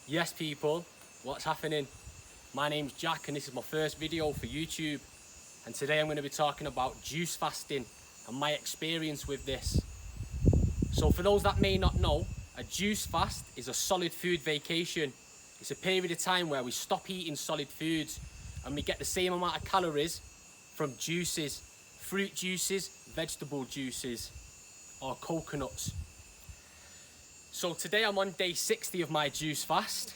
Yes people, what's happening? My name's Jack and this is my first video for YouTube, and today I'm going to be talking about juice fasting and my experience with this. So for those that may not know, a juice fast is a solid food vacation. It's a period of time where we stop eating solid foods and we get the same amount of calories from juices, fruit juices, vegetable juices or coconuts. So today I'm on day 60 of my juice fast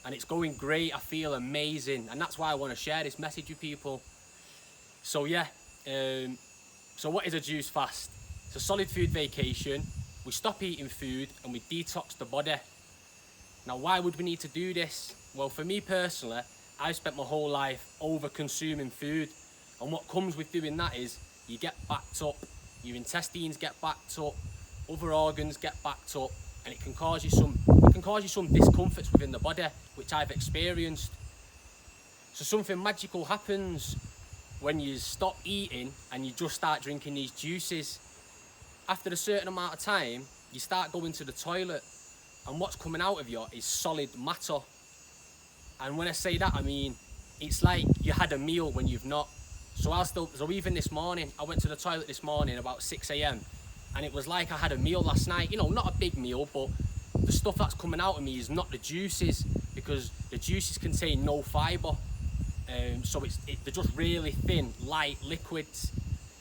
and it's going great. I feel amazing, and that's why I want to share this message with people. So yeah, so what is a juice fast? It's a solid food vacation. We stop eating food and we detox the body. Now why would we need to do this? Well, for me personally, I've spent my whole life over consuming food, and what comes with doing that is you get backed up, your intestines get backed up, other organs get backed up, and it can cause you some discomforts within the body, which I've experienced. So something magical happens when you stop eating and you just start drinking these juices. After a certain amount of time, you start going to the toilet, and what's coming out of you is solid matter. And when I say that, I mean it's like you had a meal when you've not. So even this morning, I went to the toilet this morning about 6 a.m. and it was like I had a meal last night. You know, not a big meal, but the stuff that's coming out of me is not the juices, because the juices contain no fibre. So they're just really thin, light liquids.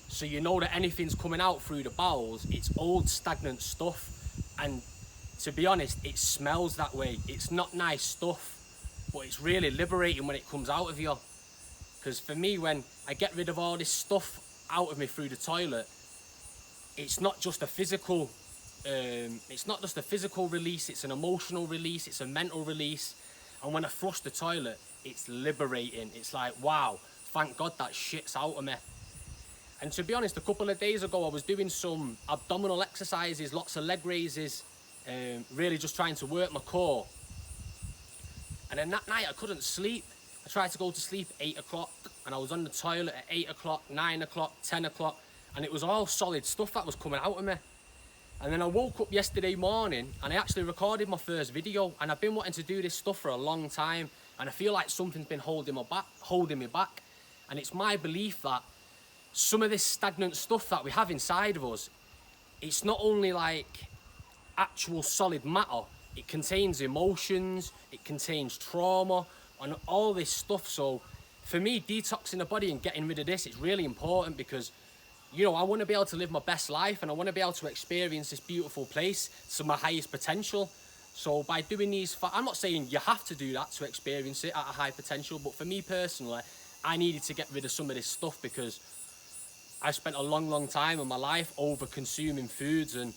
So you know that anything's coming out through the bowels, it's old stagnant stuff. And to be honest, it smells that way. It's not nice stuff, but it's really liberating when it comes out of you. Because for me, when I get rid of all this stuff out of me through the toilet, it's not just a physical release, it's an emotional release, it's a mental release. And when I flush the toilet, it's liberating. It's like, wow, thank God that shit's out of me. And to be honest, a couple of days ago, I was doing some abdominal exercises, lots of leg raises, really just trying to work my core. And then that night I couldn't sleep. I tried to go to sleep at 8 o'clock and I was on the toilet at 8 o'clock, 9 o'clock, 10 o'clock, and it was all solid stuff that was coming out of me. And then I woke up yesterday morning and I actually recorded my first video, and I've been wanting to do this stuff for a long time, and I feel like something's been holding me back. And it's my belief that some of this stagnant stuff that we have inside of us, it's not only like actual solid matter, it contains emotions, it contains trauma and all this stuff. So for me, detoxing the body and getting rid of this is really important, because you know, I want to be able to live my best life and I want to be able to experience this beautiful place to my highest potential. So by doing these, I'm not saying you have to do that to experience it at a high potential, but for me personally, I needed to get rid of some of this stuff because I've spent a long time in my life over consuming foods, and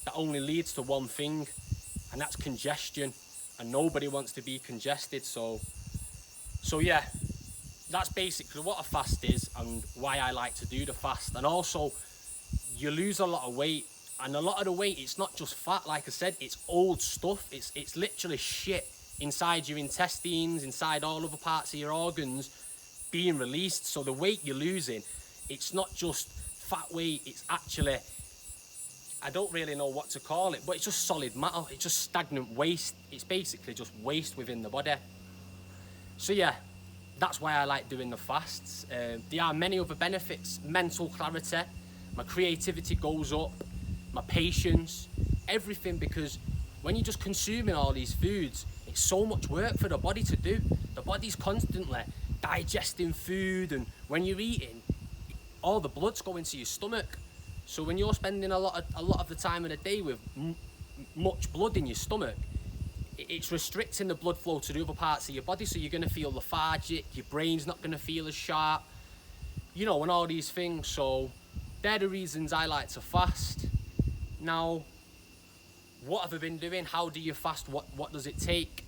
that only leads to one thing, and that's congestion, and nobody wants to be congested. So yeah, that's basically what a fast is and why I like to do the fast. And also, you lose a lot of weight, and a lot of the weight, it's not just fat, like I said, it's old stuff. It's literally shit inside your intestines, inside all other parts of your organs being released. So the weight you're losing, it's not just fat weight, it's actually, I don't really know what to call it, but it's just solid matter. It's just stagnant waste. It's basically just waste within the body. So yeah, that's why I like doing the fasts. There are many other benefits: mental clarity, my creativity goes up, my patience, everything, because when you're just consuming all these foods, it's so much work for the body to do. The body's constantly digesting food, and when you're eating, all the blood's going to your stomach. So when you're spending a lot of the time of the day with much blood in your stomach, it's restricting the blood flow to the other parts of your body, so you're going to feel lethargic, your brain's not going to feel as sharp, you know, and all these things. So they're the reasons I like to fast. Now, what have I been doing? How do you fast? What does it take?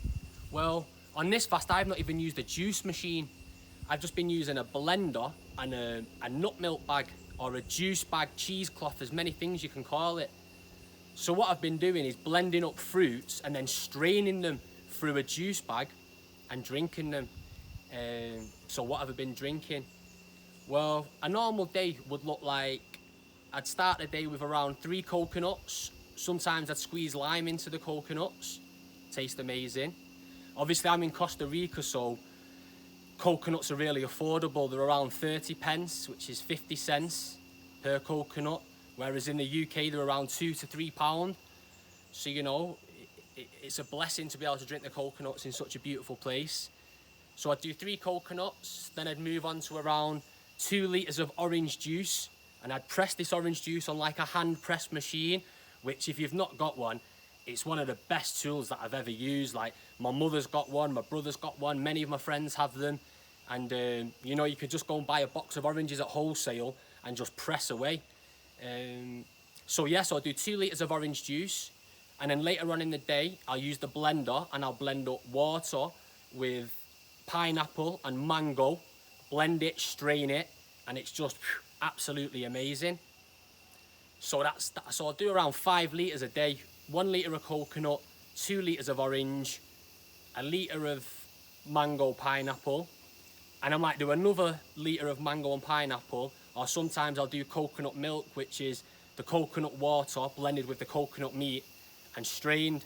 Well, on this fast, I've not even used a juice machine. I've just been using a blender and a nut milk bag, or a juice bag, cheesecloth, as many things you can call it. So what I've been doing is blending up fruits and then straining them through a juice bag and drinking them. So what have I been drinking? Well, a normal day would look like, I'd start the day with around 3 coconuts. Sometimes I'd squeeze lime into the coconuts. Taste amazing. Obviously I'm in Costa Rica, so coconuts are really affordable. They're around 30 pence, which is 50 cents per coconut, whereas in the UK they're around £2 to £3. So you know, it's a blessing to be able to drink the coconuts in such a beautiful place. So I'd do 3 coconuts, then I'd move on to around 2 litres of orange juice, and I'd press this orange juice on like a hand press machine, which if you've not got one, it's one of the best tools that I've ever used. Like, my mother's got one, my brother's got one, many of my friends have them. And you know, you could just go and buy a box of oranges at wholesale and just press away. So yeah, so I'll do 2 litres of orange juice, and then later on in the day, I'll use the blender and I'll blend up water with pineapple and mango, blend it, strain it, and it's just absolutely amazing. So so I'll do around 5 litres a day. 1 litre of coconut, 2 litres of orange, a litre of mango pineapple, and I might do another litre of mango and pineapple, or sometimes I'll do coconut milk, which is the coconut water blended with the coconut meat and strained.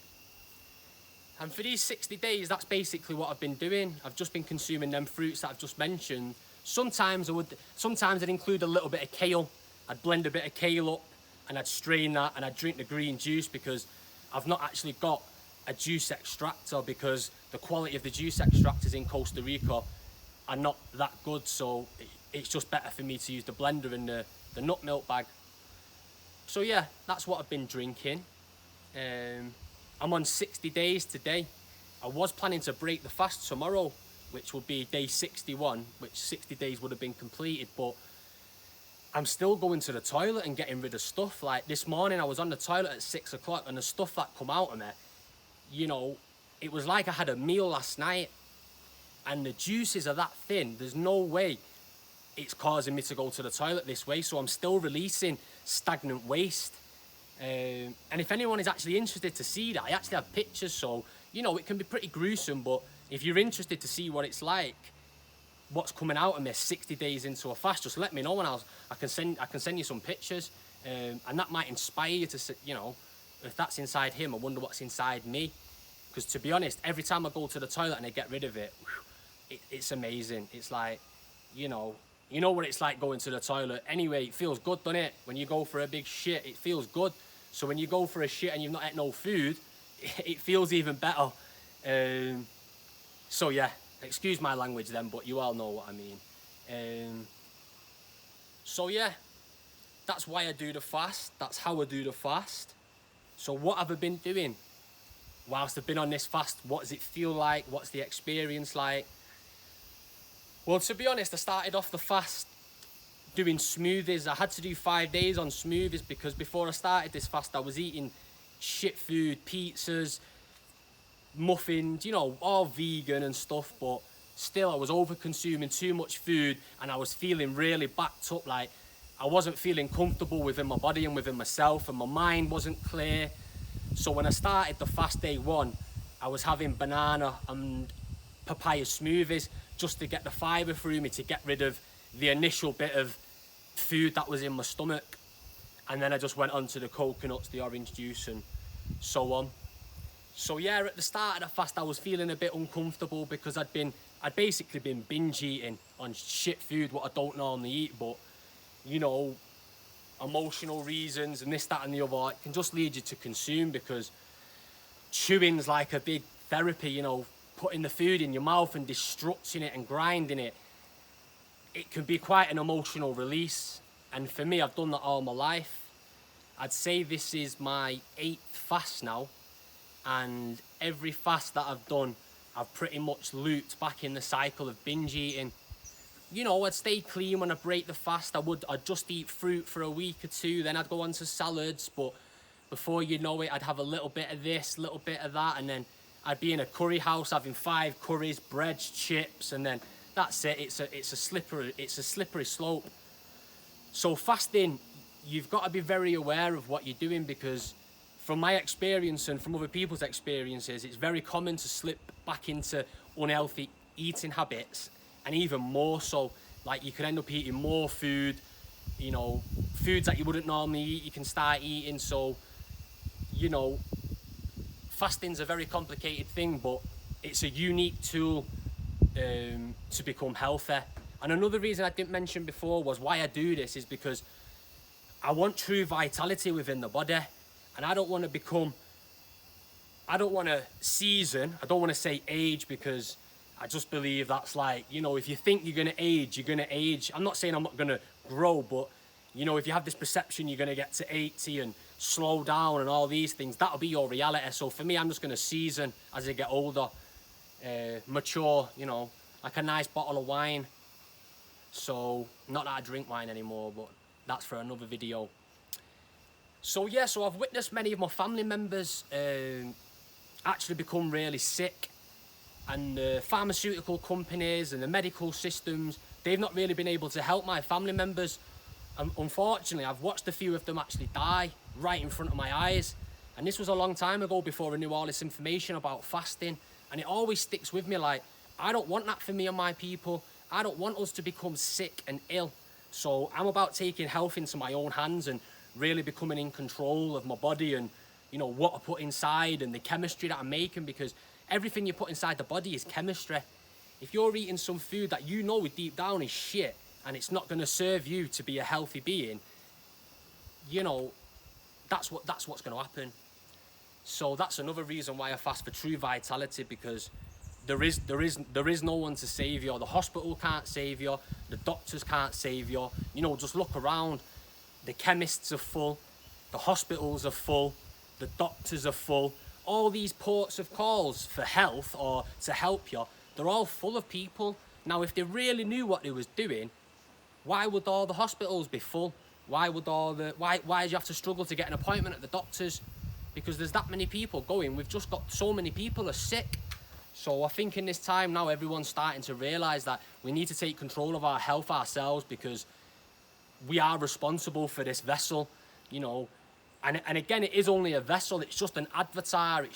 And for these 60 days, that's basically what I've been doing. I've just been consuming them fruits that I've just mentioned. Sometimes I'd include a little bit of kale. I'd blend a bit of kale up and I'd strain that and I'd drink the green juice, because I've not actually got a juice extractor, because the quality of the juice extractors in Costa Rica are not that good. So it's just better for me to use the blender and the nut milk bag. So yeah, that's what I've been drinking. I'm on 60 days today. I was planning to break the fast tomorrow, which will be day 61, which 60 days would have been completed, but I'm still going to the toilet and getting rid of stuff. Like this morning, I was on the toilet at 6 o'clock, and the stuff that come out of me, you know, it was like I had a meal last night, and the juices are that thin. There's no way it's causing me to go to the toilet this way. So I'm still releasing stagnant waste. And if anyone is actually interested to see that, I actually have pictures, so you know, it can be pretty gruesome, but if you're interested to see what it's like, what's coming out of me 60 days into a fast, just let me know, and I can send you some pictures, and that might inspire you to, you know, if that's inside him, I wonder what's inside me. Because to be honest, every time I go to the toilet and I get rid of it, it's amazing. It's like, you know what it's like going to the toilet. Anyway, it feels good, doesn't it? When you go for a big shit, it feels good. So when you go for a shit and you've not had no food, it feels even better. So yeah, excuse my language then, but you all know what I mean. So yeah, that's why I do the fast. That's how I do the fast. So what have I been doing whilst I've been on this fast? What does it feel like? What's the experience like? Well, to be honest, I started off the fast doing smoothies. I had to do 5 days on smoothies, because before I started this fast, I was eating shit food, pizzas, muffins, you know, all vegan and stuff, but still I was over consuming too much food, and I was feeling really backed up. Like, I wasn't feeling comfortable within my body and within myself, and my mind wasn't clear. So when I started the fast day 1, I was having banana and papaya smoothies just to get the fibre through me, to get rid of the initial bit of food that was in my stomach. And then I just went on to the coconuts, the orange juice, and so on. So yeah, at the start of the fast, I was feeling a bit uncomfortable, because I'd basically been binge eating on shit food, what I don't normally eat. But, you know, emotional reasons and this, that and the other, it can just lead you to consume, because chewing's like a big therapy, you know, putting the food in your mouth and destructing it and grinding it. It can be quite an emotional release. And for me, I've done that all my life. I'd say this is my 8th fast now. And every fast that I've done, I've pretty much looped back in the cycle of binge eating. You know, I'd stay clean when I break the fast. I'd just eat fruit for a week or 2, then I'd go on to salads. But before you know it, I'd have a little bit of this, little bit of that, and then I'd be in a curry house having 5 curries, breads, chips, and then that's it. It's a slippery slope. So fasting, you've got to be very aware of what you're doing, because from my experience and from other people's experiences, it's very common to slip back into unhealthy eating habits, and even more so. Like, you could end up eating more food, you know, foods that you wouldn't normally eat, you can start eating. So, you know, fasting's a very complicated thing, but it's a unique tool to become healthy. And another reason I didn't mention before was why I do this is because I want true vitality within the body, and I don't want to season, I don't want to say age, because I just believe that's like, you know, if you think you're going to age, you're going to age. I'm not saying I'm not going to grow, but, you know, if you have this perception you're going to get to 80 and slow down and all these things, that'll be your reality. So for me, I'm just going to season as I get older, mature, you know, like a nice bottle of wine. So, not that I drink wine anymore, but that's for another video. So yeah, so I've witnessed many of my family members actually become really sick, and the pharmaceutical companies and the medical systems, they've not really been able to help my family members. Unfortunately, I've watched a few of them actually die right in front of my eyes, and this was a long time ago before I knew all this information about fasting, and it always sticks with me. Like, I don't want that for me and my people. I don't want us to become sick and ill. So I'm about taking health into my own hands and really becoming in control of my body and, you know, what I put inside and the chemistry that I'm making, because everything you put inside the body is chemistry. If you're eating some food that you know deep down is shit and it's not going to serve you to be a healthy being, you know, that's what's going to happen. So that's another reason why I fast for true vitality, because there is no one to save you. The hospital can't save you. The doctors can't save you. You know, just look around. The chemists are full. The hospitals are full. The doctors are full. All these ports of calls for health or to help you, they're all full of people. Now, if they really knew what they was doing, why would all the hospitals be full? Why do you have to struggle to get an appointment at the doctors? Because there's that many people going. We've just got so many people are sick. So I think in this time now, everyone's starting to realise that we need to take control of our health ourselves, because we are responsible for this vessel, you know. And again, it is only a vessel. It's just an avatar.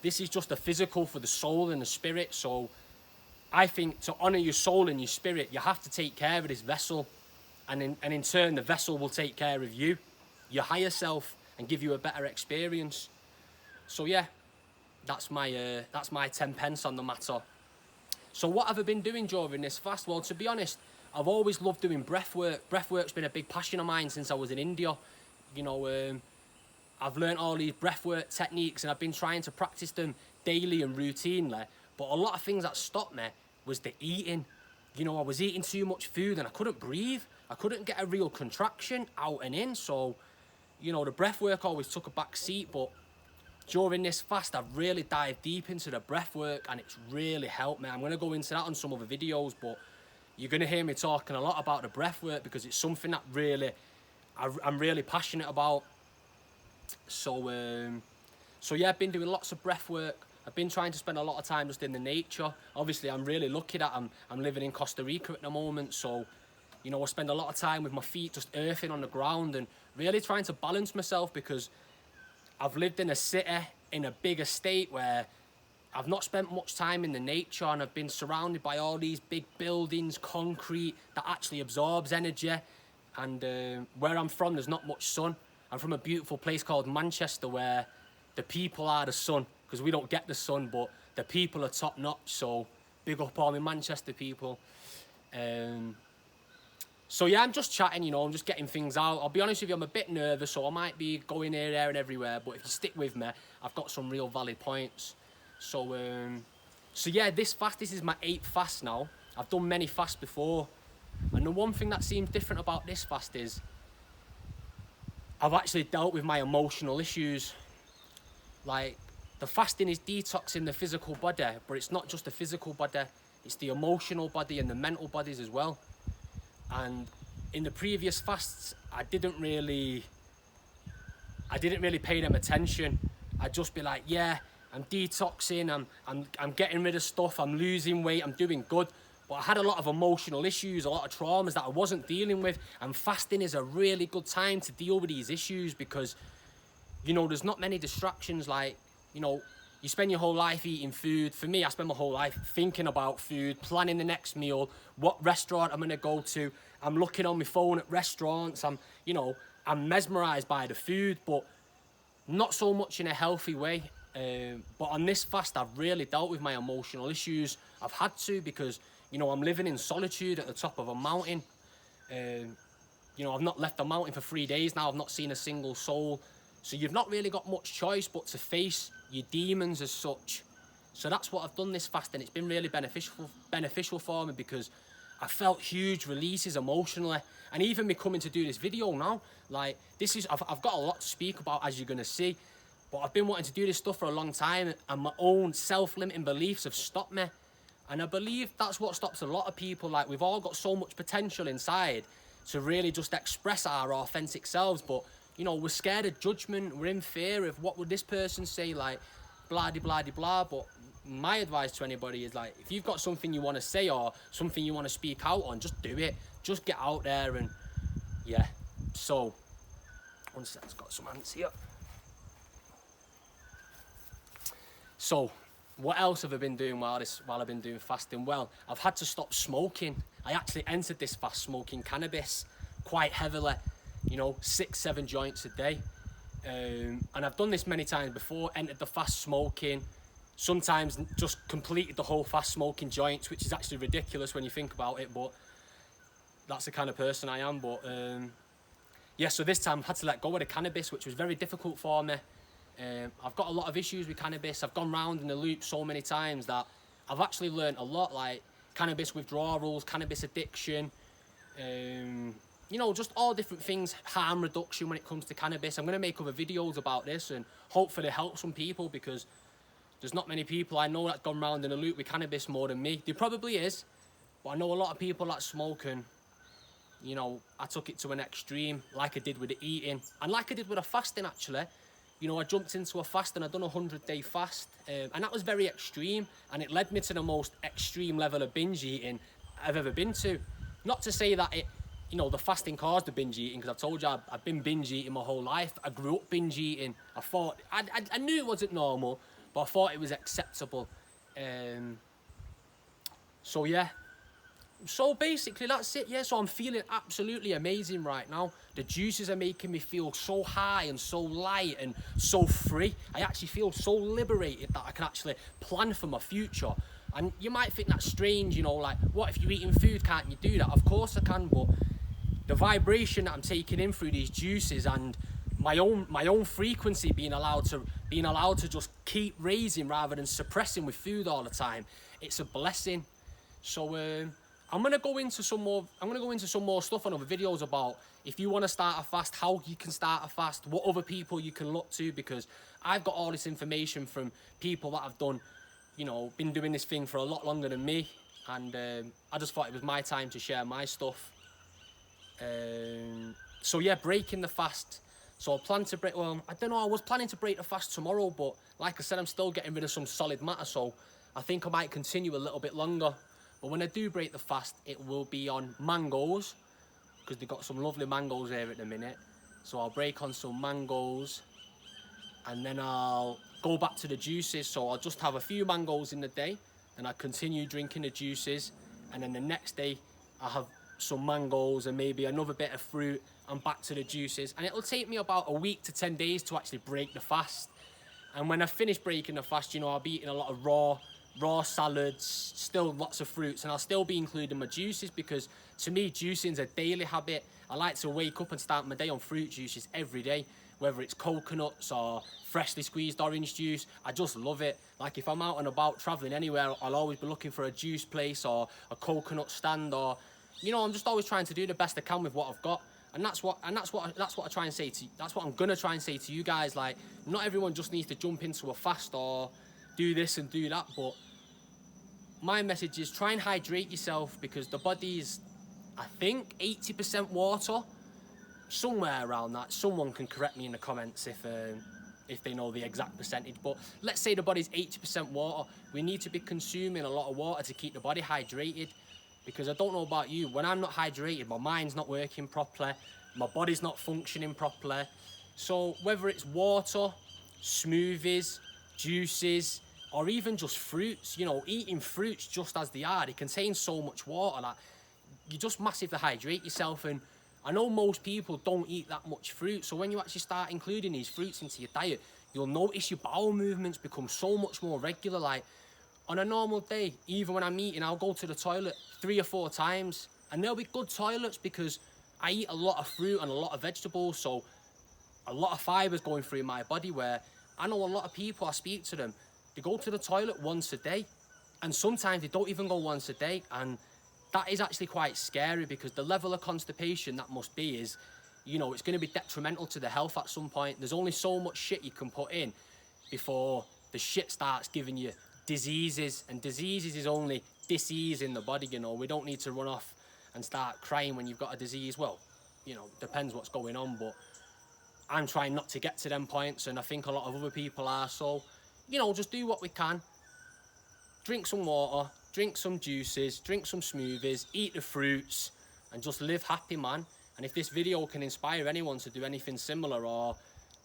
This is just a physical for the soul and the spirit. So I think to honour your soul and your spirit, you have to take care of this vessel. And in turn, the vessel will take care of you, your higher self, and give you a better experience. So yeah. That's my 10 pence on the matter. So what have I been doing during this fast? Well, to be honest, I've always loved doing breath work. Breath work's been a big passion of mine since I was in India. You know, I've learned all these breath work techniques and I've been trying to practice them daily and routinely. But a lot of things that stopped me was the eating. You know, I was eating too much food and I couldn't breathe. I couldn't get a real contraction out and in. So, you know, the breath work always took a back seat. But during this fast, I've really dived deep into the breath work and it's really helped me. I'm going to go into that on some other videos, but you're going to hear me talking a lot about the breath work because it's something that I'm really passionate about. So yeah, I've been doing lots of breath work. I've been trying to spend a lot of time just in the nature. Obviously, I'm really lucky that I'm living in Costa Rica at the moment, so, you know, I spend a lot of time with my feet just earthing on the ground and really trying to balance myself, because I've lived in a city, in a big estate where I've not spent much time in the nature, and I've been surrounded by all these big buildings, concrete, that actually absorbs energy. And where I'm from, there's not much sun. I'm from a beautiful place called Manchester, where the people are the sun, because we don't get the sun, but the people are top notch. So big up all the Manchester people. So yeah, I'm just chatting, you know, I'm just getting things out. I'll be honest with you, I'm a bit nervous, so I might be going here, there and everywhere, but if you stick with me, I've got some real valid points. So yeah, this is my 8th fast now. I've done many fasts before, and the one thing that seems different about this fast is I've actually dealt with my emotional issues. Like, the fasting is detoxing the physical body, but it's not just the physical body, it's the emotional body and the mental bodies as well. And in the previous fasts, I didn't really pay them attention. I'd just be like, yeah, I'm detoxing, I'm getting rid of stuff, I'm losing weight, I'm doing good. But I had a lot of emotional issues, a lot of traumas that I wasn't dealing with. And fasting is a really good time to deal with these issues, because, you know, there's not many distractions. Like, you know, you spend your whole life eating food. For me, I spend my whole life thinking about food, planning the next meal, what restaurant I'm gonna go to. I'm looking on my phone at restaurants. I'm mesmerized by the food, but not so much in a healthy way. But on this fast, I've really dealt with my emotional issues. I've had to, because, you know, I'm living in solitude at the top of a mountain. You know, I've not left the mountain for 3 days now. I've not seen a single soul. So you've not really got much choice but to face your demons as such. So that's what I've done this fast, and it's been really beneficial for me, because I felt huge releases emotionally. And even me coming to do this video now, like, I've got a lot to speak about, as you're going to see. But I've been wanting to do this stuff for a long time, and my own self-limiting beliefs have stopped me. And I believe that's what stops a lot of people. Like, we've all got so much potential inside to really just express our authentic selves, but, you know, we're scared of judgment, we're in fear of what would this person say, like, blah de blah de blah. But my advice to anybody is, like, if you've got something you want to say or something you want to speak out on, just do it. Just get out there. And yeah, so one second, got some ants here. So what else have I been doing while I've been doing fasting? Well, I've had to stop smoking. I actually entered this fast smoking cannabis quite heavily, you know, 6-7 joints a day. And I've done this many times before, entered the fast smoking, sometimes just completed the whole fast smoking joints, which is actually ridiculous when you think about it, but that's the kind of person I am. But yeah, so this time I had to let go of the cannabis, which was very difficult for me. I've got a lot of issues with cannabis. I've gone round in the loop so many times that I've actually learned a lot, like cannabis withdrawals, cannabis addiction, you know, just all different things, harm reduction when it comes to cannabis. I'm going to make other videos about this and hopefully help some people, because there's not many people I know that's gone round in a loop with cannabis more than me. There probably is, but I know a lot of people that smoke, and, you know, I took it to an extreme, like I did with the eating, and like I did with the fasting actually. You know, I jumped into a fast and I'd done a 100-day fast, and that was very extreme, and it led me to the most extreme level of binge eating I've ever been to. Not to say that it, you know, the fasting caused the binge eating, because I've told you I've been binge eating my whole life. I grew up binge eating. I knew it wasn't normal, but I thought it was acceptable. So yeah. So basically that's it, yeah. So I'm feeling absolutely amazing right now. The juices are making me feel so high and so light and so free. I actually feel so liberated that I can actually plan for my future. And you might think that's strange, you know, like, what if you're eating food, can't you do that? Of course I can, but the vibration that I'm taking in through these juices and my own frequency being allowed to just keep raising rather than suppressing with food all the time, it's a blessing. So I'm gonna go into some more stuff on other videos about if you want to start a fast, how you can start a fast, what other people you can look to, because I've got all this information from people that have done, you know, been doing this thing for a lot longer than me, and I just thought it was my time to share my stuff. So yeah, breaking the fast. So I plan to break, well, I don't know, I was planning to break the fast tomorrow, but like I said, I'm still getting rid of some solid matter, so I think I might continue a little bit longer. But when I do break the fast, it will be on mangoes, because they've got some lovely mangoes here at the minute. So I'll break on some mangoes, and then I'll go back to the juices. So I'll just have a few mangoes in the day, and I continue drinking the juices, and then the next day I have some mangoes and maybe another bit of fruit, and back to the juices. And it'll take me about a week to 10 days to actually break the fast. And when I finish breaking the fast, you know, I'll be eating a lot of raw salads, still lots of fruits, and I'll still be including my juices, because to me juicing's a daily habit. I like to wake up and start my day on fruit juices every day, whether it's coconuts or freshly squeezed orange juice. I just love it. Like, if I'm out and about traveling anywhere, I'll always be looking for a juice place or a coconut stand, or, you know, I'm just always trying to do the best I can with what I've got. And that's what I try and say to you. That's what I'm gonna try and say to you guys. Like, not everyone just needs to jump into a fast or do this and do that, but my message is try and hydrate yourself, because the body's, I think, 80% water, somewhere around that. Someone can correct me in the comments if they know the exact percentage, but let's say the body's 80% water. We need to be consuming a lot of water to keep the body hydrated, because I don't know about you, when I'm not hydrated, my mind's not working properly, my body's not functioning properly. So whether it's water, smoothies, juices, or even just fruits, you know, eating fruits just as they are, they contain so much water that you just massively hydrate yourself. And I know most people don't eat that much fruit, so when you actually start including these fruits into your diet, you'll notice your bowel movements become so much more regular. Like on a normal day, even when I'm eating, I'll go to the toilet 3 or 4 times, and they'll be good toilets because I eat a lot of fruit and a lot of vegetables, so a lot of fibers going through my body, where I know a lot of people, I speak to them, they go to the toilet once a day, and sometimes they don't even go once a day, and that is actually quite scary, because the level of constipation that must be is, you know, it's going to be detrimental to the health at some point. There's only so much shit you can put in before the shit starts giving you diseases, and diseases is only disease in the body, you know. We don't need to run off and start crying when you've got a disease. Well, you know, depends what's going on, but I'm trying not to get to them points, and I think a lot of other people are. So, you know, just do what we can. Drink some water, drink some juices, drink some smoothies, eat the fruits, and just live happy, man. And if this video can inspire anyone to do anything similar, or,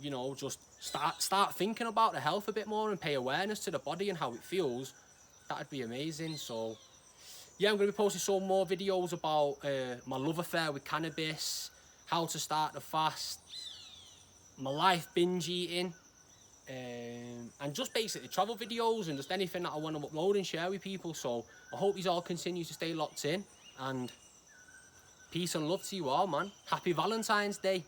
you know, just start thinking about the health a bit more and pay awareness to the body and how it feels, that'd be amazing. So, yeah, I'm going to be posting some more videos about my love affair with cannabis, how to start the fast, my life binge eating, and just basically travel videos and just anything that I want to upload and share with people. So I hope you all continue to stay locked in, and peace and love to you all, man. Happy Valentine's Day.